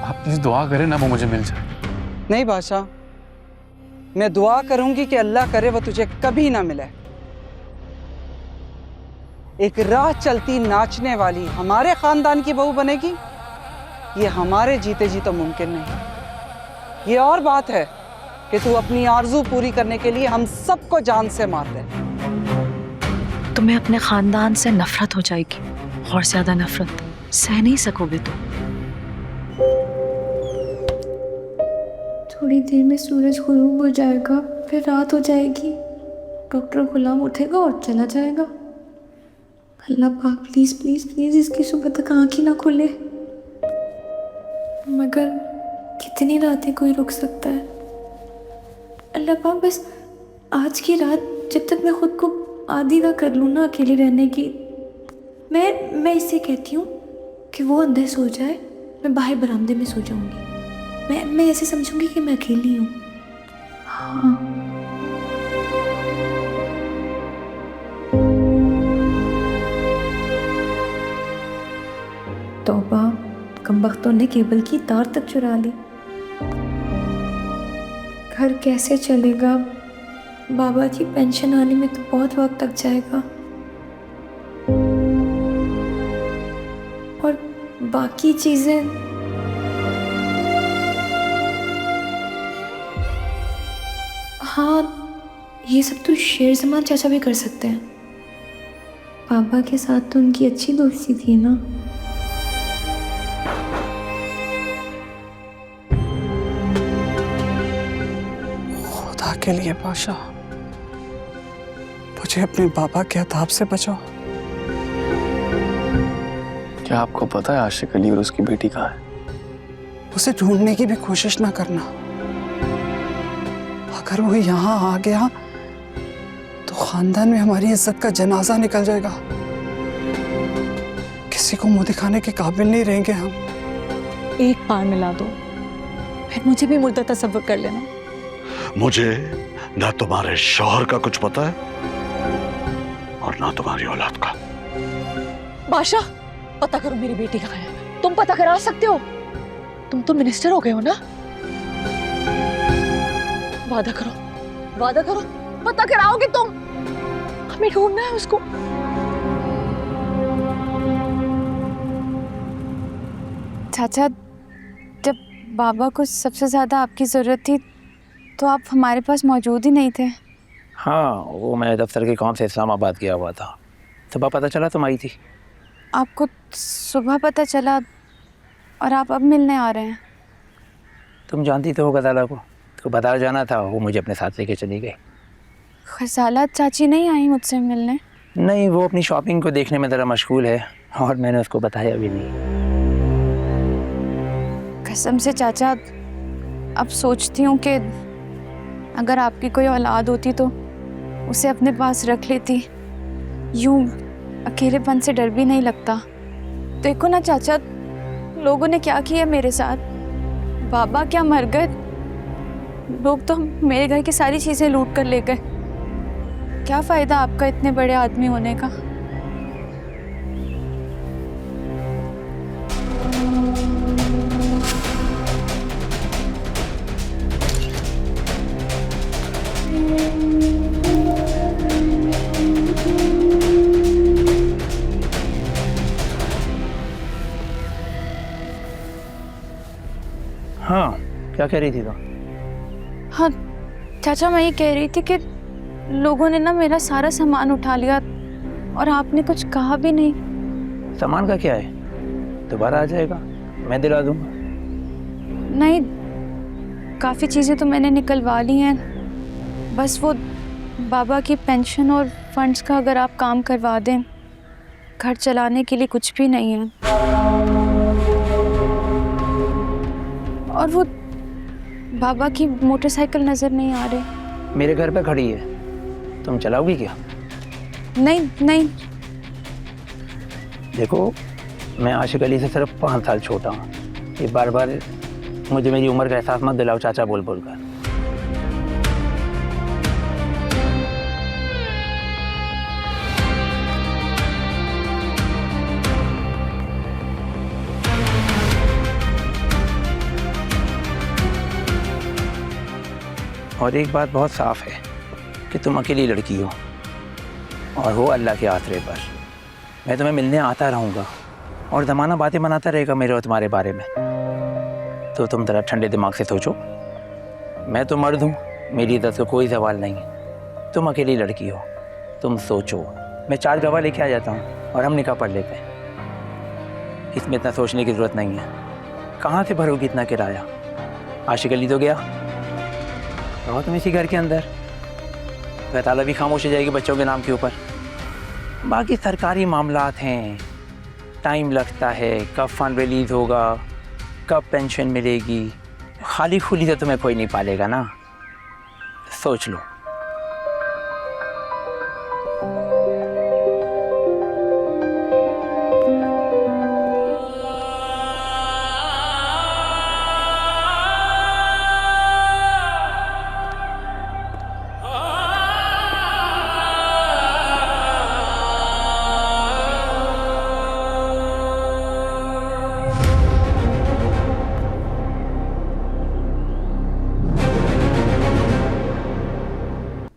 आप प्लीज दुआ करें ना वो मुझे मिल जाए। नहीं बादशाह, मैं दुआ करूंगी कि अल्लाह करे वो तुझे कभी ना मिले। एक राह चलती नाचने वाली हमारे खानदान की बहू बनेगी, ये हमारे जीते जी तो मुमकिन नहीं। ये और बात है कि तू अपनी आरजू पूरी करने के लिए हम सबको जान से मार दे। तुम्हें अपने खानदान से नफरत हो जाएगी, और ज्यादा नफरत सह नहीं सकोगे तुम। थोड़ी देर में सूरज गुरूब हो जाएगा, फिर रात हो जाएगी, डॉक्टर गुलाम उठेगा और चला जाएगा। अल्लाह पाक प्लीज प्लीज प्लीज इसकी सुबह तक आँख ही ना खुले। मगर कितनी रातें कोई रुक सकता है। अल्लाह पाक बस आज की रात जब तक मैं खुद को आदी ना कर लूँ ना अकेले रहने की, मैं इससे कहती हूँ कि वो अंदर सो जाए, मैं बाहर बरामदे में सो जाऊँगी। मैं ऐसे समझूंगी कि मैं अकेली हूँ। हाँ। तौबा, कमबख्तों ने केबल की तार तक चुरा ली। घर कैसे चलेगा? बाबा की पेंशन आने में तो बहुत वक्त लग जाएगा। और बाकी चीजें, हाँ ये सब तो शेर जमान चाचा भी कर सकते हैं। पापा के साथ तो उनकी अच्छी दोस्ती थी ना। खुदा के लिए बादशाह, मुझे अपने बाबा के अताब से बचाओ। क्या आपको पता है आशिक अली और उसकी बेटी कहाँ है? उसे ढूंढने की भी कोशिश ना करना। अगर वो यहाँ आ गया तो खानदान में हमारी इज्जत का जनाजा निकल जाएगा। किसी को मुंह दिखाने के काबिल नहीं रहेंगे हम। एक बार मिला दो, फिर मुझे भी मुर्दा तसव्वुर कर लेना। मुझे ना तुम्हारे शौहर का कुछ पता है और ना तुम्हारी औलाद का। बादशाह, पता करो मेरी बेटी कहाँ है। तुम पता करा सकते हो? तुम तो मिनिस्टर हो गए हो ना। वादा करो, वादा करो, पता कराओगे तुम। हमें ढूंढना है उसको। चाचा, जब बाबा को सबसे ज़्यादा आपकी ज़रूरत थी तो आप हमारे पास मौजूद ही नहीं थे। हाँ, वो मैं दफ्तर के काम से इस्लामाबाद गया हुआ था। सुबह पता चला तुम आई थी। आपको सुबह पता चला और आप अब मिलने आ रहे हैं? तुम जानती तो हो गजाला को, तो बाजार जाना था, वो मुझे अपने साथ लेके चली गई। खजाला चाची नहीं आई मुझसे मिलने? नहीं, वो अपनी शॉपिंग को देखने में ज़रा मशगूल है और मैंने उसको बताया भी नहीं। कसम से चाचा, अब सोचती हूँ कि अगर आपकी कोई औलाद होती तो उसे अपने पास रख लेती। यूं अकेलेपन से डर भी नहीं लगता। देखो ना चाचा, लोगों ने क्या किया मेरे साथ। बाबा क्या मर गए, लोग तो मेरे घर की सारी चीज़ें लूट कर ले गए। क्या फ़ायदा आपका इतने बड़े आदमी होने का। हाँ, क्या कह रही थी तुम? हाँ चाचा, मैं ये कह रही थी कि लोगों ने ना मेरा सारा सामान उठा लिया और आपने कुछ कहा भी नहीं। सामान का क्या है, दोबारा आ जाएगा, मैं दिला दूंगा। नहीं, काफ़ी चीज़ें तो मैंने निकलवा ली हैं। बस वो बाबा की पेंशन और फंड्स का अगर आप काम करवा दें, घर चलाने के लिए कुछ भी नहीं है। और वो बाबा की मोटरसाइकिल नज़र नहीं आ रही। मेरे घर पे खड़ी है, तुम चलाओगी क्या? नहीं नहीं। देखो, मैं आशिक अली से सिर्फ 5 साल छोटा हूँ। ये बार बार मुझे मेरी उम्र का एहसास मत दिलाओ चाचा बोल बोल कर। और एक बात बहुत साफ है कि तुम अकेली लड़की हो, और वो अल्लाह के आसरे पर। मैं तुम्हें मिलने आता रहूँगा और ज़माना बातें बनाता रहेगा मेरे और तुम्हारे बारे में। तो तुम ज़रा ठंडे दिमाग से सोचो। मैं तो मर्द हूँ, मेरी इज्जत का कोई सवाल नहीं है। तुम अकेली लड़की हो, तुम सोचो। मैं 4 गवाह लेके आ जाता हूँ और हम निकाह पढ़ लेते हैं। इसमें इतना सोचने की ज़रूरत नहीं है। कहाँ से भरोगी इतना किराया? आशिक अली तो गया, रहो तुम इसी घर के अंदर। ताला भी खामोश हो जाएगी बच्चों के नाम के ऊपर। बाकी सरकारी मामलात हैं, टाइम लगता है, कब फंड रिलीज होगा, कब पेंशन मिलेगी। खाली खुली तो तुम्हें कोई नहीं पालेगा ना, सोच लो।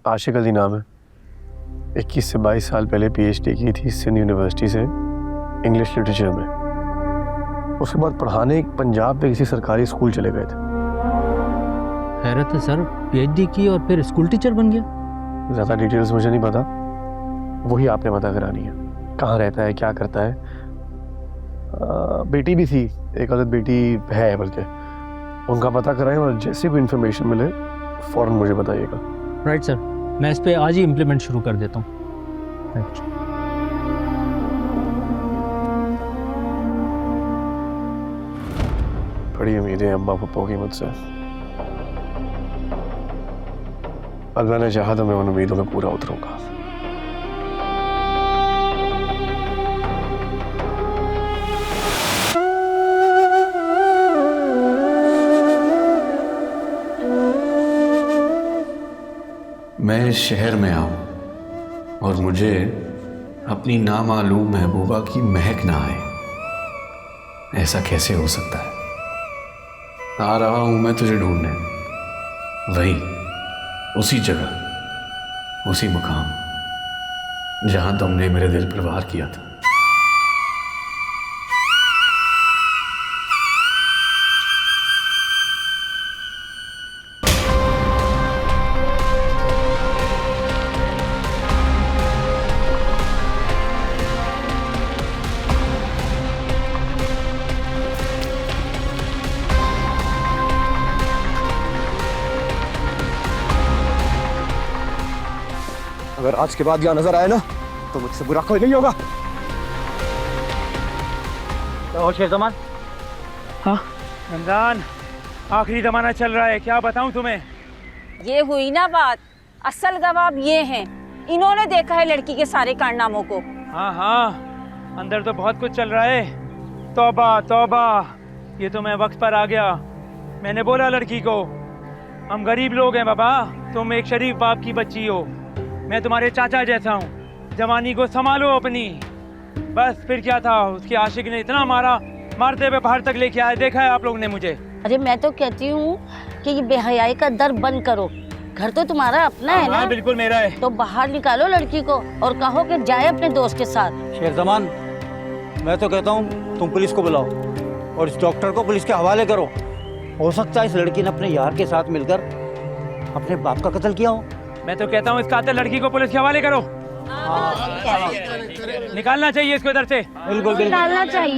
आशिक अली नाम है। 21 से 22 साल पहले PhD की थी सिंध यूनिवर्सिटी से इंग्लिश लिटरेचर में। उसके बाद पढ़ाने पंजाब के किसी सरकारी स्कूल चले गए थे। हैरत है सर, PhD की और फिर स्कूल टीचर बन गया। ज़्यादा डिटेल्स मुझे नहीं पता, वही आपने पता करानी है। कहाँ रहता है, क्या करता है। बेटी भी थी, एक आदत बेटी है बल्कि, उनका पता कराएं और जैसे भी इंफॉर्मेशन मिले फ़ौरन मुझे बताइएगा। राइट सर, मैं इस पे आज ही इम्प्लीमेंट शुरू कर देता हूँ। बड़ी उम्मीदें अम्मा पप्पो की मुझसे। अल्लाह ने चाहा तो मैं उन उम्मीदों में पूरा उतरूंगा। मैं इस शहर में आऊं और मुझे अपनी नामालूम महबूबा की महक ना आए, ऐसा कैसे हो सकता है? आ रहा हूं मैं तुझे ढूंढने, वही उसी जगह, उसी मुकाम जहां तुमने मेरे दिल पर वार किया था। अगर आज के बाद यहाँ नजर आए ना तो मुझसे बुरा कोई नहीं होगा। तो शेरज़मान, हाँ रमजान, आखिरी जमाना चल रहा है, क्या बताऊं तुम्हें। ये हुई ना बात, असल गवाह ये हैं, इन्होंने देखा है लड़की के सारे कारनामों को। हाँ हाँ, अंदर तो बहुत कुछ चल रहा है। तौबा तौबा, ये तो मैं वक्त पर आ गया। मैंने बोला लड़की को, हम गरीब लोग हैं बाबा, तुम एक शरीफ बाप की बच्ची हो, मैं तुम्हारे चाचा जैसा हूँ, जवानी को संभालो अपनी। बस फिर क्या था, उसके आशिक ने इतना मारा, मारते हुए बाहर तक लेके आए, देखा है आप लोगों ने मुझे। अरे मैं तो कहती हूँ कि ये बेहयाई का दर बंद करो, घर तो तुम्हारा अपना है ना। बिल्कुल मेरा है। तो बाहर निकालो लड़की को और कहो कि जाए अपने दोस्त के साथ। शेरज़मान, मैं तो कहता हूँ तुम पुलिस को बुलाओ और इस डॉक्टर को पुलिस के हवाले करो। हो सकता है इस लड़की ने अपने यार के साथ मिलकर अपने बाप का कत्ल किया हो। मैं तो कहता हूँ इस कातिल लड़की को पुलिस के हवाले करो। निकालना चाहिए इसको इधर से। बिल्कुल निकालना चाहिए।